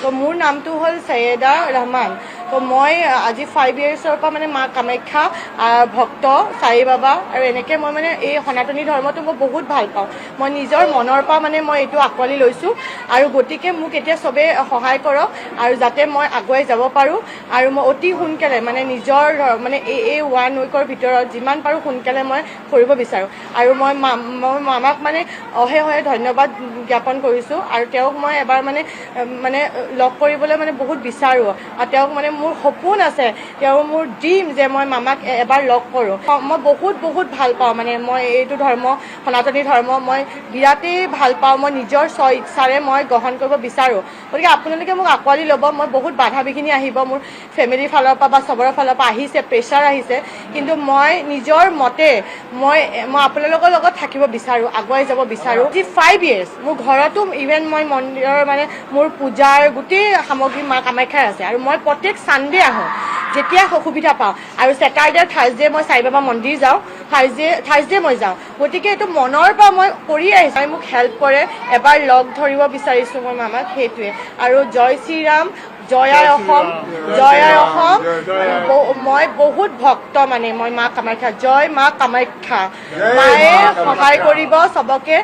তো মোৰ নামটো হ'ল সৈয়দা ৰহমান। তো মই আজি 5 yearsৰ পৰা মানে মা কামাখ্যা ভক্ত সাই বাবা আৰু এনেকৈ মই মানে এই সনাতনী ধৰ্মটো মই বহুত ভাল পাওঁ। মই নিজৰ মনৰ পৰা মানে মই এইটো আঁকোৱালি লৈছোঁ আৰু গতিকে মোক এতিয়া চবেই সহায় কৰক আৰু যাতে মই আগুৱাই যাব পাৰোঁ আৰু মই অতি সোনকালে মানে নিজৰ মানে এই 1 weekৰ ভিতৰত যিমান পাৰোঁ সোনকালে মই কৰিব বিচাৰোঁ আৰু মই মামাক মানে অশেষ ধন্যবাদ জ্ঞাপন কৰিছোঁ আৰু তেওঁক মই এবাৰ মানে লগ কৰিবলৈ মানে বহুত বিচাৰোঁ আৰু তেওঁক মানে মোৰ সপোন আছে, তেওঁ মোৰ ড্ৰিম যে মই মামাক এবাৰ লগ কৰোঁ। মই বহুত ভাল পাওঁ মানে মই এইটো ধৰ্ম সনাতনী ধৰ্ম মই বিৰাটেই ভাল পাওঁ। মই নিজৰ ইচ্ছাৰে মই গ্ৰহণ কৰিব বিচাৰোঁ। গতিকে আপোনালোকে মোক আঁকোৱালি ল'ব। মই বহুত বাধা বিঘিনি আহিব, মোৰ ফেমিলিৰ ফালৰ পৰা বা চবৰে ফালৰ পৰা আহিছে, প্ৰেছাৰ আহিছে, কিন্তু মই নিজৰ মতে মই আপোনালোকৰ লগত থাকিব বিচাৰোঁ, আগুৱাই যাব বিচাৰোঁ। 5 years মোৰ ঘৰতো ইভেন মই মন্দিৰৰ মানে মোৰ পূজাৰ গোটেই সামগ্ৰী মা কামাখ্যাৰ আছে আৰু মই প্ৰত্যেক ছানডে আহোঁ যেতিয়া সুবিধা পাওঁ আৰু ছেটাৰডে থাৰ্ছডে মই সাই বাবা মন্দিৰ যাওঁ, থাৰ্ছডে মই যাওঁ। গতিকে এইটো মনৰ পৰা মই কৰি আহিছোঁ। মোক হেল্প কৰে, এবাৰ লগ ধৰিব বিচাৰিছোঁ মই মামাক, সেইটোৱে। আৰু জয় শ্ৰীৰাম, জয় আই অসম, জয় আই অসম। মই বহুত ভক্ত মানে মই মা কামাখ্যা, জয় মা কামাখ্যা। মায়ে সহায় কৰিব চবকে।